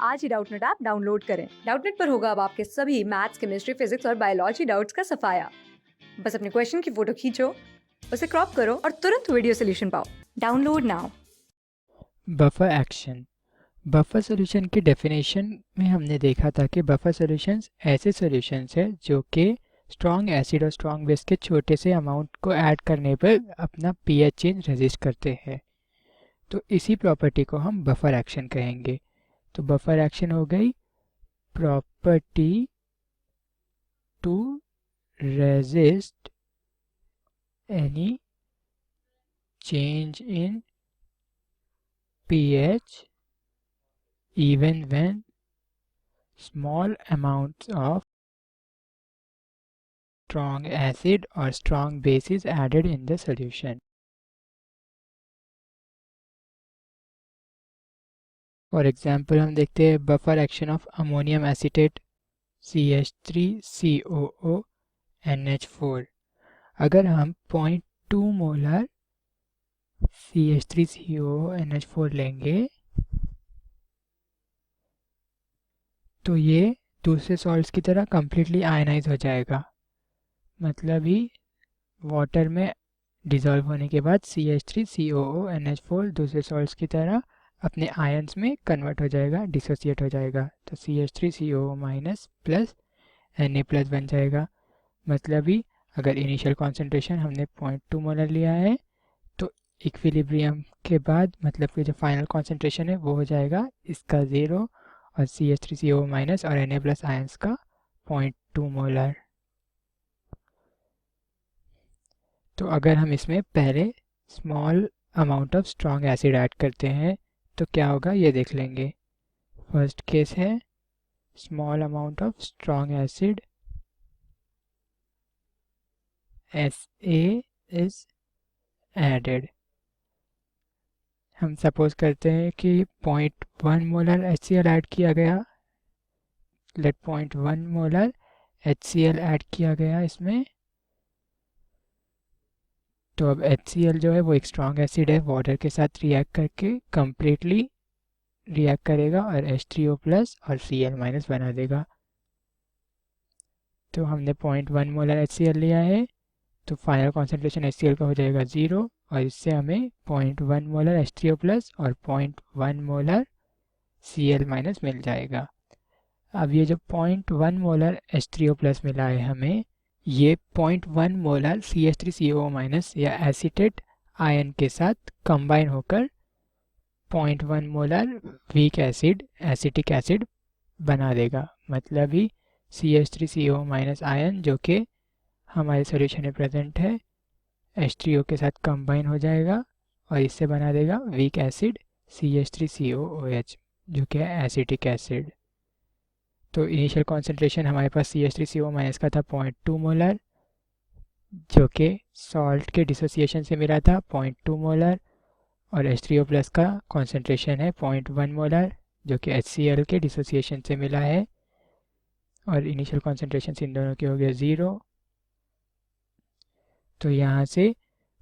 आज ही Doubtnut app download करें। Doubtnut पर होगा अब आपके सभी मैथ्स, केमिस्ट्री, फिजिक्स और बायोलॉजी डाउट्स का सफाया। बस अपने क्वेश्चन की फोटो खींचो, उसे क्रॉप करो और तुरंत वीडियो सोल्यूशन पाओ। Download now. Buffer action. Buffer solution की डेफिनेशन में हमने देखा था कि बफर सॉल्यूशंस ऐसे सॉल्यूशंस है जो कि स्ट्रॉन्ग एसिड और स्ट्रॉन्ग बेस के छोटे से अमाउंट को ऐड करने पर अपना पीएच चेंज रेजिस्ट करते हैं। तो इसी प्रॉपर्टी को हम बफर एक्शन कहेंगे। तो बफर एक्शन हो गई property to resist any change in pH even when small amounts of strong acid or strong base is added in the solution. For example हम देखते हैं buffer action of ammonium acetate CH3COO NH4। अगर हम 0.2 molar CH3COO NH4 लेंगे तो ये दूसरे salts की तरह completely आयनाइज हो जाएगा। मतलब ही वाटर में डिज़ोल्व होने के बाद CH3COO NH4 दूसरे सॉल्ट्स की तरह अपने आयंस में कन्वर्ट हो जाएगा, डिसोसिएट हो जाएगा। तो CH3COO माइनस प्लस Na+ बन जाएगा। मतलब ही अगर इनिशियल कॉन्सेंट्रेशन हमने 0.2 मोलर लिया है तो इक्विलिब्रियम के बाद मतलब कि जो फाइनल कॉन्सेंट्रेशन है वो हो जाएगा इसका 0 और CH3COO माइनस और Na+ आयंस का 0.2 मोलर। तो अगर हम इसमें पहले small amount of strong acid add करते हैं तो क्या होगा ये देख लेंगे। फर्स्ट केस है small amount of strong acid SA is added। हम सपोज करते हैं कि 0.1 मोलर HCl ऐड किया गया। लेट 0.1 मोलर HCl ऐड किया गया इसमें। तो अब HCl जो है वो एक स्ट्रॉन्ग एसिड है, वाटर के साथ रिएक्ट करके कम्प्लीटली रिएक्ट करेगा और H3O प्लस और Cl माइनस बना देगा। तो हमने 0.1 मोलर HCl लिया है तो फाइनल कॉन्सेंट्रेशन HCl का हो जाएगा 0 और इससे हमें 0.1 मोलर H3O प्लस और 0.1 मोलर Cl माइनस मिल जाएगा। अब ये जो 0.1 मोलर H3O प्लस मिला है हमें, ये 0.1 मोलर CH3COO माइनस या एसीटेट आयन के साथ कंबाइन होकर 0.1 molar weak acid acetic acid बना देगा। मतलब ही CH3COO माइनस आयन जो कि हमारे सॉल्यूशन में प्रेजेंट है H3O के साथ कंबाइन हो जाएगा और इससे बना देगा वीक एसिड CH3COOH जो कि है एसिटिक एसिड। तो इनिशियल कॉन्सेंट्रेशन हमारे पास CH3COO माइनस का था 0.2 मोलर जो कि सॉल्ट के डिसोसिएशन से मिला था 0.2 मोलर और H3O प्लस का कॉन्सेंट्रेशन है 0.1 मोलर जो कि HCl के डिसोसिएशन से मिला है और इनिशियल कॉन्सेंट्रेशन इन दोनों के हो गया 0। तो यहाँ से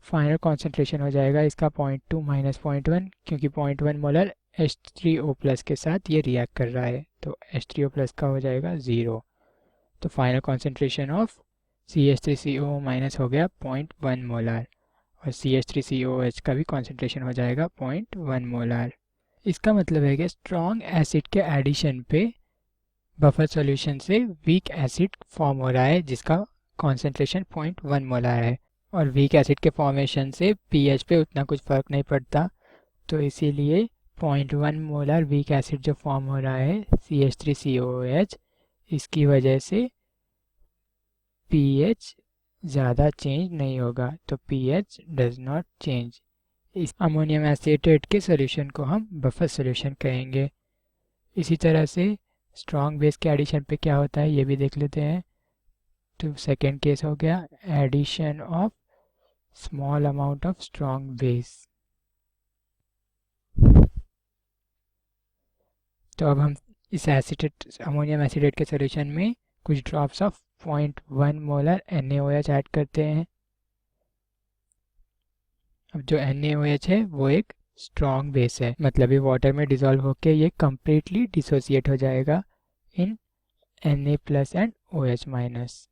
फाइनल कॉन्सेंट्रेशन हो जाएगा इसका 0.2 माइनस 0.1 क्योंकि 0.1 मोलर H3O प्लस के साथ ये रिएक्ट कर रहा है तो H3O प्लस का हो जाएगा 0। तो final concentration of CH3COO minus हो गया 0.1 मोलर और CH3COOH का भी कॉन्सेंट्रेशन हो जाएगा 0.1 मोलर। इसका मतलब है कि स्ट्रॉन्ग एसिड के एडिशन पे बफर सॉल्यूशन से वीक एसिड फॉर्म हो रहा है जिसका कॉन्सेंट्रेशन 0.1 मोलर है और वीक एसिड के फॉर्मेशन से पीएच पे उतना कुछ फ़र्क नहीं पड़ता। तो इसीलिए 0.1 मोलर वीक एसिड जो फॉर्म हो रहा है CH3COOH इसकी वजह से पीएच ज़्यादा चेंज नहीं होगा। तो पीएच डज नॉट चेंज। इस अमोनियम एसिटेट के सॉल्यूशन को हम बफर सॉल्यूशन कहेंगे। इसी तरह से स्ट्रॉन्ग बेस के एडिशन पे क्या होता है ये भी देख लेते हैं। तो सेकेंड केस हो गया addition of small amount of strong base. तो अब हम इस एसिटेट अमोनियम एसिडेट के सॉल्यूशन में कुछ drops of 0.1 molar NaOH add करते हैं। अब जो NaOH है वो एक स्ट्रॉन्ग बेस है, मतलब ये वाटर में डिसॉल्व होके ये कम्प्लीटली डिसोसिएट हो जाएगा इन Na+ एंड OH-।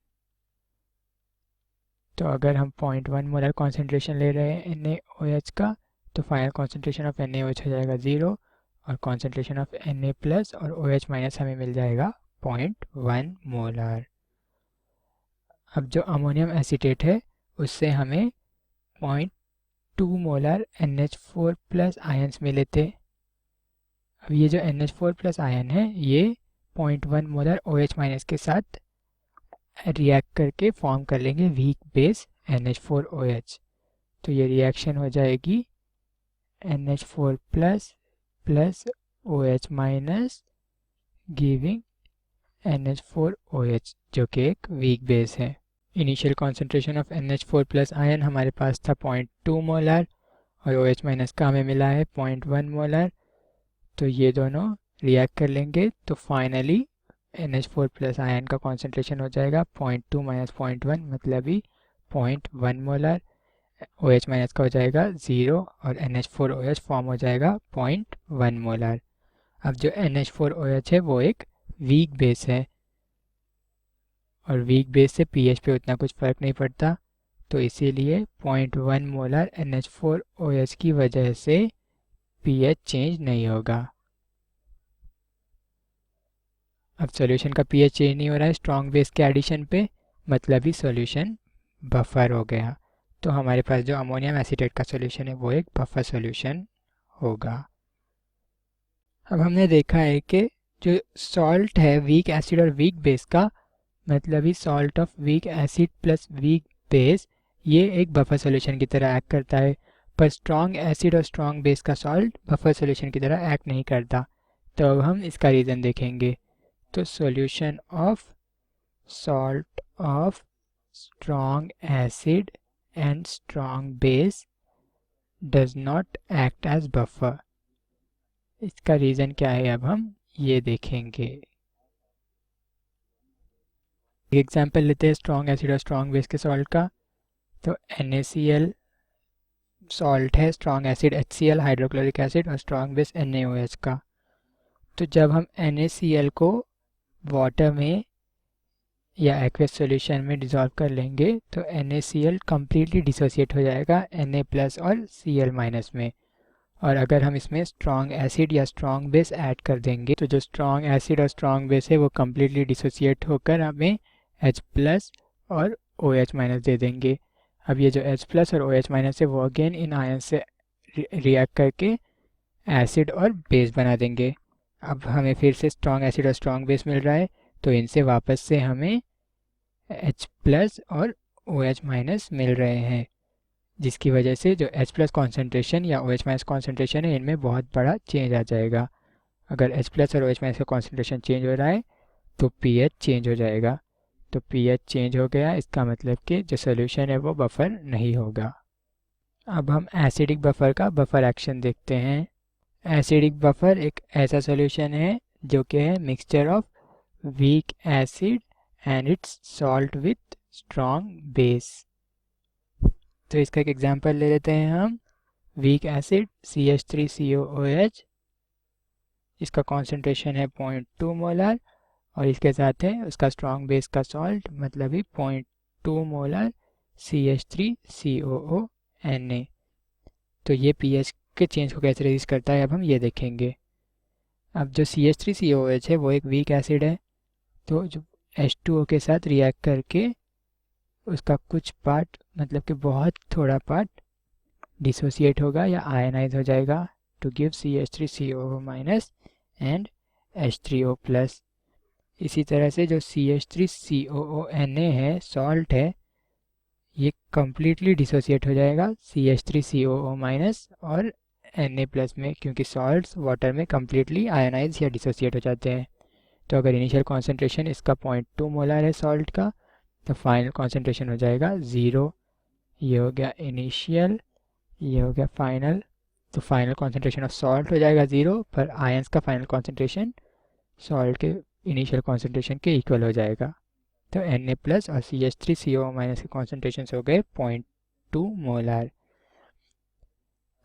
तो अगर हम 0.1 मोलर कॉन्सेंट्रेशन ले रहे हैं NaOH का, तो फाइनल कॉन्सेंट्रेशन ऑफ NaOH हो जाएगा 0 और कॉन्सेंट्रेशन ऑफ Na+ और OH- हमें मिल जाएगा 0.1 मोलर। अब जो अमोनियम एसीटेट है उससे हमें 0.2 मोलर NH4+ आयन्स मिले थे। अब ये जो NH4+ आयन है ये 0.1 मोलर OH- के साथ रिएक्ट करके फॉर्म कर लेंगे वीक बेस NH4OH। तो ये रिएक्शन हो जाएगी NH4+ plus OH- giving NH4OH, जो कि एक वीक बेस है। Initial concentration of NH4+ ion हमारे पास था 0.2 मोलर और OH- का हमें मिला है 0.1 मोलर। तो ये दोनों रिएक्ट कर लेंगे तो फाइनली NH4+ आयन का कॉन्सेंट्रेशन हो जाएगा 0.2 - 0.1 मतलब ही 0.1 मोलर। OH- का हो जाएगा 0 और NH4OH फॉर्म हो जाएगा 0.1 मोलर। अब जो NH4OH है वो एक वीक बेस है और वीक बेस से pH पे उतना कुछ फ़र्क नहीं पड़ता, तो इसीलिए 0.1 मोलर NH4OH की वजह से pH चेंज नहीं होगा। अब सॉल्यूशन का pH चेंज नहीं हो रहा है स्ट्रॉन्ग बेस के एडिशन पे, मतलब ही सॉल्यूशन बफर हो गया। तो हमारे पास जो अमोनियम एसीटेट का सॉल्यूशन है वो एक बफर सॉल्यूशन होगा। अब हमने देखा है कि जो सॉल्ट है वीक एसिड और वीक बेस का, मतलब ही salt of weak acid plus weak base, ये एक बफर सॉल्यूशन की तरह एक्ट करता है। पर स्ट्रॉन्ग एसिड और स्ट्रॉन्ग बेस का सॉल्ट बफर सॉल्यूशन की तरह एक्ट नहीं करता। तो अब हम इसका रीज़न देखेंगे। तो solution of salt of strong acid and strong base does not act as buffer। इसका रीज़न क्या है अब हम ये देखेंगे। एग्जाम्पल लेते हैं स्ट्रॉन्ग एसिड और स्ट्रॉन्ग बेस के सॉल्ट का। तो NaCl सॉल्ट है, strong acid HCl hydrochloric acid और स्ट्रॉन्ग बेस NaOH का। तो जब हम NaCl को वाटर में या एक्वस सॉल्यूशन में डिसॉल्व कर लेंगे तो NaCl कम्प्लीटली डिसोसिएट हो जाएगा Na+ और Cl- में। और अगर हम इसमें स्ट्रॉन्ग एसिड या स्ट्रॉन्ग बेस ऐड कर देंगे तो जो स्ट्रॉन्ग एसिड और स्ट्रॉन्ग बेस है वो कम्प्लीटली डिसोसिएट होकर हमें H+ और OH- दे देंगे। अब ये जो H+ और OH- है वो अगेन इन आयन से रिएक्ट करके एसिड और बेस बना देंगे। अब हमें फिर से स्ट्रॉन्ग एसिड और स्ट्रॉन्ग बेस मिल रहा है, तो इनसे वापस से हमें H+ और OH- मिल रहे हैं, जिसकी वजह से जो H+ कॉन्सेंट्रेशन या OH- कॉन्सेंट्रेशन है इनमें बहुत बड़ा चेंज आ जाएगा। अगर H+ और OH- का कॉन्सेंट्रेशन चेंज हो रहा है तो pH चेंज हो जाएगा। तो pH चेंज हो गया, इसका मतलब कि जो सोल्यूशन है वो बफर नहीं होगा। अब हम एसिडिक बफर का बफर एक्शन देखते हैं। एसिडिक बफर एक ऐसा सोल्यूशन है जो कि है mixture of weak acid and it's salt with strong base. तो इसका एक एग्जांपल ले लेते हैं हम। वीक एसिड CH3COOH, इसका कॉन्सेंट्रेशन है 0.2 मोलर और इसके साथ है उसका स्ट्रॉन्ग बेस का सॉल्ट, मतलब ही 0.2 मोलर CH3COONA। तो ये pH के चेंज को कैसे रेजिस्ट करता है अब हम ये देखेंगे। अब जो CH3COOH है वो एक वीक एसिड है, तो जो H2O के साथ रिएक्ट करके उसका कुछ पार्ट, मतलब कि बहुत थोड़ा पार्ट डिसोसिएट होगा या आयनाइज हो जाएगा to give CH3COO- and H3O+। इसी तरह से जो CH3COONA है सॉल्ट है, ये कम्प्लीटली डिसोसिएट हो जाएगा CH3COO- और Na+ में, क्योंकि सॉल्ट्स वाटर में कम्प्लीटली आयनाइज या डिसोसिएट हो जाते हैं। तो अगर इनिशियल कॉन्सेंट्रेशन इसका 0.2 मोलर है सॉल्ट का, तो फाइनल कॉन्सेंट्रेशन हो जाएगा 0। ये हो गया इनिशियल, ये हो गया फाइनल। तो फाइनल कॉन्सेंट्रेशन ऑफ सॉल्ट हो जाएगा 0, पर आयंस का फाइनल कॉन्सेंट्रेशन सॉल्ट के इनिशियल कॉन्सेंट्रेशन के इक्वल हो जाएगा। तो Na+ और CH3COO- के कॉन्सेंट्रेशन हो गए 0.2 मोलर।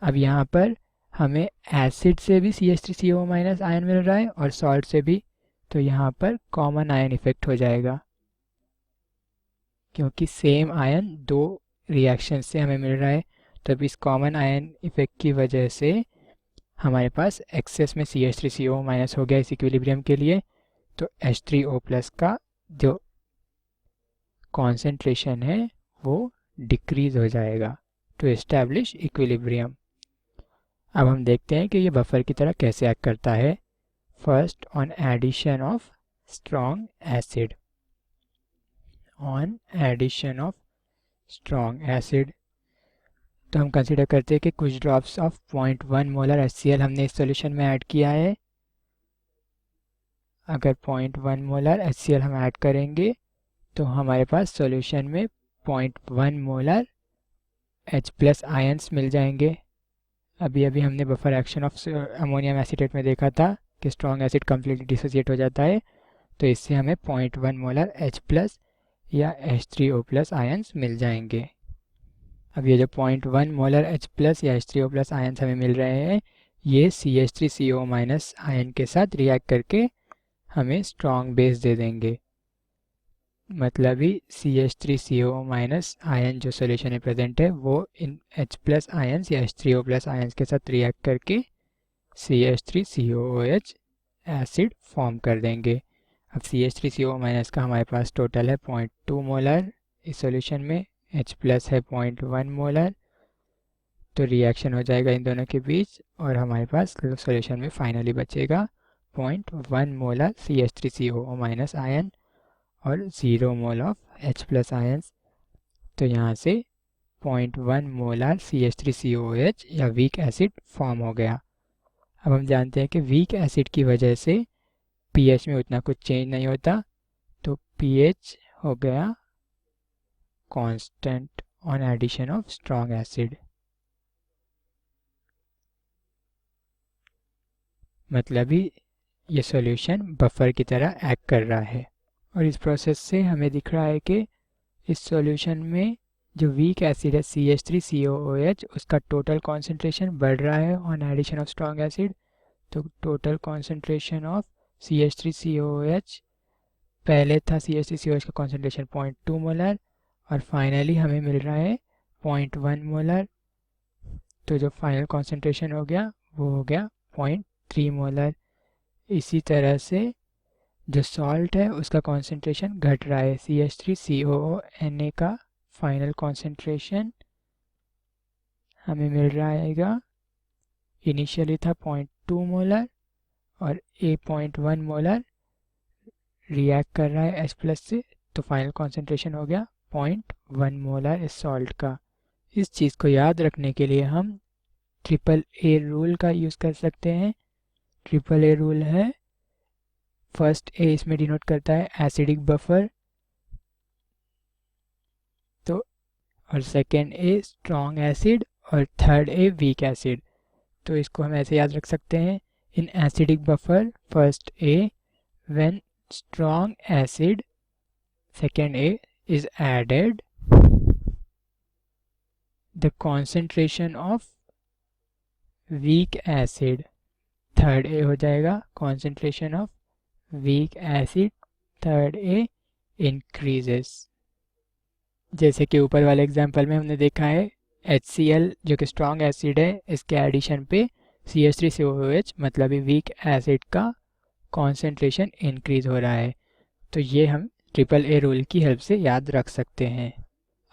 अब यहाँ पर हमें एसिड से भी CH3CO माइनस आयन मिल रहा है और सॉल्ट से भी, तो यहाँ पर कॉमन आयन इफेक्ट हो जाएगा, क्योंकि सेम आयन दो रिएक्शन से हमें मिल रहा है। तब इस कॉमन आयन इफेक्ट की वजह से हमारे पास एक्सेस में CH3CO माइनस हो गया इस इक्विलिब्रियम के लिए, तो H3O प्लस का जो कॉन्सेंट्रेशन है वो डिक्रीज हो जाएगा टू एस्टैब्लिश इक्विलिब्रियम। अब हम देखते हैं कि ये बफर की तरह कैसे एक्ट करता है। First, on addition of strong acid, on addition of strong acid, तो हम कंसीडर करते हैं कि कुछ ड्रॉप्स ऑफ 0.1 मोलर HCl हमने इस सॉल्यूशन में ऐड किया है। अगर 0.1 मोलर HCl हम ऐड करेंगे तो हमारे पास सॉल्यूशन में 0.1 मोलर H प्लस आयंस मिल जाएंगे। अभी हमने buffer action of ammonium acetate में देखा था कि स्ट्रॉन्ग एसिड कम्प्लीटली डिसोसिएट हो जाता है, तो इससे हमें 0.1 मोलर H प्लस या H3O प्लस आयंस मिल जाएंगे। अब ये जो 0.1 मोलर H प्लस या H3O प्लस आयंस हमें मिल रहे हैं, ये CH3CO माइनस आयन के साथ रिएक्ट करके हमें स्ट्रॉन्ग बेस दे देंगे। मतलब ही CH3CO माइनस आयन जो सॉल्यूशन में प्रेजेंट है वो इन H प्लस आयंस या H3O प्लस आयंस के साथ रिएक्ट करके CH3COOH एसिड फॉर्म कर देंगे। अब CH3CO माइनस का हमारे पास टोटल है 0.2 मोलर इस सॉल्यूशन में, H प्लस है 0.1 मोलर, तो रिएक्शन हो जाएगा इन दोनों के बीच और हमारे पास सॉल्यूशन में फाइनली बचेगा 0.1 मोलर CH3CO माइनस आयन और 0 mole of H plus ions. तो यहाँ से 0.1 मोलर CH3COOH या वीक एसिड फॉर्म हो गया। अब हम जानते हैं कि वीक एसिड की वजह से pH में उतना कुछ चेंज नहीं होता, तो pH हो गया constant on addition of strong acid. मतलब ही ये सॉल्यूशन बफर की तरह एक्ट कर रहा है। और इस प्रोसेस से हमें दिख रहा है कि इस सॉल्यूशन में जो वीक एसिड है CH3COOH उसका टोटल कॉन्सेंट्रेशन बढ़ रहा है on addition of strong acid. तो टोटल कॉन्सेंट्रेशन ऑफ CH3COOH पहले था CH3COOH का कॉन्सेंट्रेशन 0.2 मोलर और फाइनली हमें मिल रहा है 0.1 मोलर। तो जो फाइनल कॉन्सेंट्रेशन हो गया वो हो गया 0.3 मोलर। इसी तरह से जो सॉल्ट है उसका कॉन्सेंट्रेशन घट रहा है, CH3COONA का फाइनल कॉन्सेंट्रेशन हमें मिल रहेगा, इनिशियली था 0.2 मोलर और 0.1 मोलर रिएक्ट कर रहा है H प्लस से, तो फाइनल कॉन्सेंट्रेशन हो गया 0.1 मोलर इस सॉल्ट का। इस चीज़ को याद रखने के लिए हम AAA रूल का यूज़ कर सकते हैं। AAA रूल है, फर्स्ट ए इसमें डिनोट करता है एसिडिक बफर, तो और सेकेंड ए स्ट्रॉन्ग एसिड और थर्ड ए वीक एसिड। तो इसको हम ऐसे याद रख सकते हैं, in acidic buffer first A when strong acid second A is added the concentration of weak acid, third A हो जाएगा concentration of weak acid third A increases. जैसे कि ऊपर वाले एग्जांपल में हमने देखा है HCl जो कि स्ट्रॉन्ग एसिड है, इसके एडिशन पे CH3COOH मतलब ही वीक एसिड का कॉन्सेंट्रेशन इंक्रीज हो रहा है। तो ये हम AAA रूल की हेल्प से याद रख सकते हैं।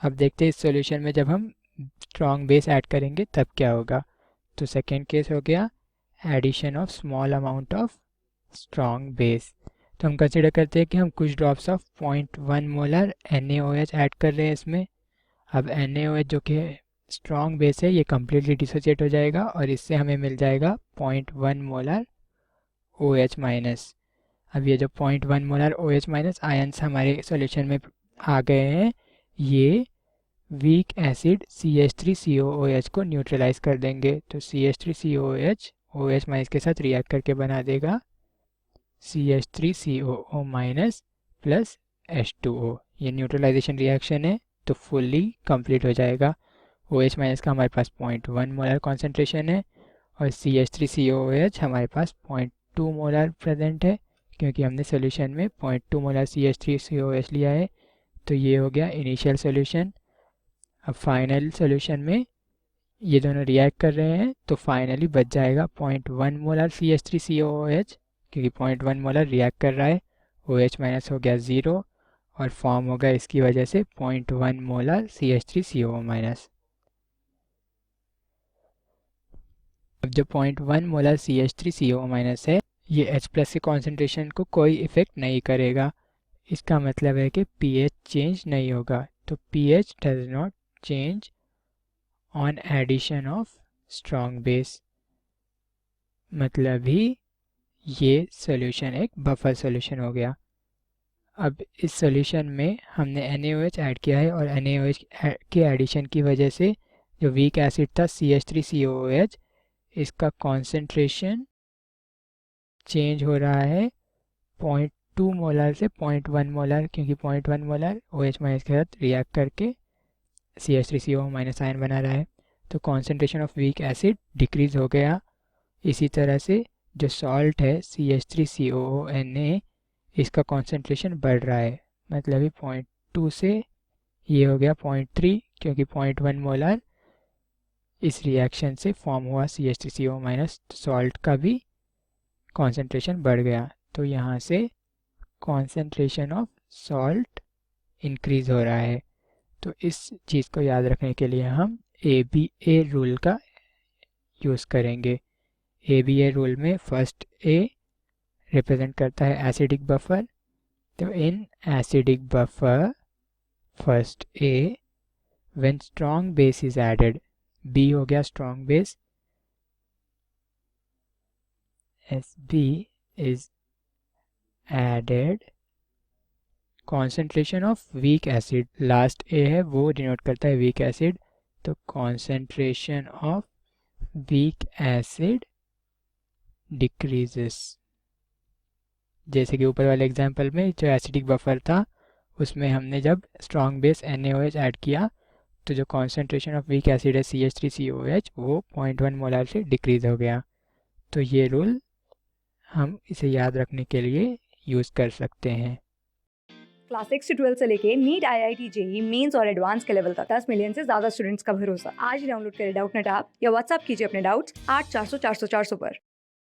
अब देखते हैं इस सॉल्यूशन में जब हम स्ट्रॉन्ग बेस ऐड करेंगे तब क्या होगा। तो सेकेंड केस हो गया addition of small amount of strong base. तो हम कंसिडर करते हैं कि हम कुछ drops of 0.1 molar NaOH add कर रहे हैं इसमें। अब NaOH जो कि स्ट्रॉन्ग बेस है ये कम्प्लीटली डिसोसिएट हो जाएगा और इससे हमें मिल जाएगा 0.1 मोलर OH माइनस। अब ये जो 0.1 मोलर OH माइनस आयंस हमारे सॉल्यूशन में आ गए हैं, ये वीक एसिड CH3COOH को न्यूट्रलाइज कर देंगे। तो CH3COOH OH माइनस के साथ रिएक्ट करके बना देगा CH3COO माइनस प्लस H2O। ये न्यूट्रलाइजेशन रिएक्शन है तो फुल्ली कंप्लीट हो जाएगा। OH माइनस का हमारे पास 0.1 मोलर कॉन्सेंट्रेशन है और CH3COOH हमारे पास 0.2 मोलर प्रेजेंट है, क्योंकि हमने सोल्यूशन में 0.2 मोलर CH3COOH लिया है। तो ये हो गया इनिशियल सोल्यूशन। अब फाइनल सोल्यूशन में ये दोनों रिएक्ट कर रहे हैं, तो फाइनली बच जाएगा 0.1 मोलर CH3COOH, क्योंकि 0.1 मोलर रिएक्ट कर रहा है। OH माइनस हो गया 0 और फॉर्म होगा इसकी वजह से 0.1 मोलर CH3CO माइनस। अब जो 0.1 मोलर CH3CO माइनस है, ये H प्लस के कॉन्सेंट्रेशन को कोई इफेक्ट नहीं करेगा। इसका मतलब है कि pH चेंज नहीं होगा। तो pH does not change on addition of strong base. मतलब ही ये सॉल्यूशन एक बफर सॉल्यूशन हो गया। अब इस सॉल्यूशन में हमने NaOH ऐड किया है और NaOH के एडिशन की वजह से जो वीक एसिड था CH3COOH, इसका कॉन्सेंट्रेशन चेंज हो रहा है 0.2 मोलर से 0.1 मोलर, क्योंकि 0.1 मोलर OH माइनस के साथ रिएक्ट करके CH3CO माइनस आयन बना रहा है। तो concentration of weak acid decrease हो गया। इसी तरह से जो सॉल्ट है CH3COONA, इसका कॉन्सेंट्रेशन बढ़ रहा है। मतलब ये 0.2 से ये हो गया 0.3, क्योंकि 0.1 मोलर इस रिएक्शन से फॉर्म हुआ CH3CO माइनस, सॉल्ट का भी कॉन्सेंट्रेशन बढ़ गया। तो यहाँ से कॉन्सेंट्रेशन ऑफ सॉल्ट इंक्रीज हो रहा है। तो इस चीज़ को याद रखने के लिए हम ABA रूल का यूज़ करेंगे। ABA रूल में फर्स्ट A रिप्रेजेंट करता है एसिडिक बफर। तो in acidic buffer first A when strong base is added, B हो गया strong base, SB is added, concentration of weak acid, last A है वो डिनोट करता है weak acid, तो concentration of weak acid decreases। जैसे कि ऊपर वाले एग्जांपल में जो एसिडिक बफर था, उसमें हमने जब स्ट्रॉन्ग बेस NaOH ऐड किया, तो जो कॉन्सेंट्रेशन ऑफ वीक एसिड है CH3COOH वो 0.1 मोलर से डिक्रीज हो गया। तो ये रूल हम इसे याद रखने के लिए यूज़ कर सकते हैं। क्लास 6 से 12 से लेके नीट IIT JEE मेंस और एडवांस के लेवल तक 10 मिलियन से ज्यादा स्टूडेंट्स का भरोसा। आज ही डाउनलोड करें डाउटनेट ऐप या व्हाट्सएप कीजिए अपने डाउट्स 8400 400 400 पर।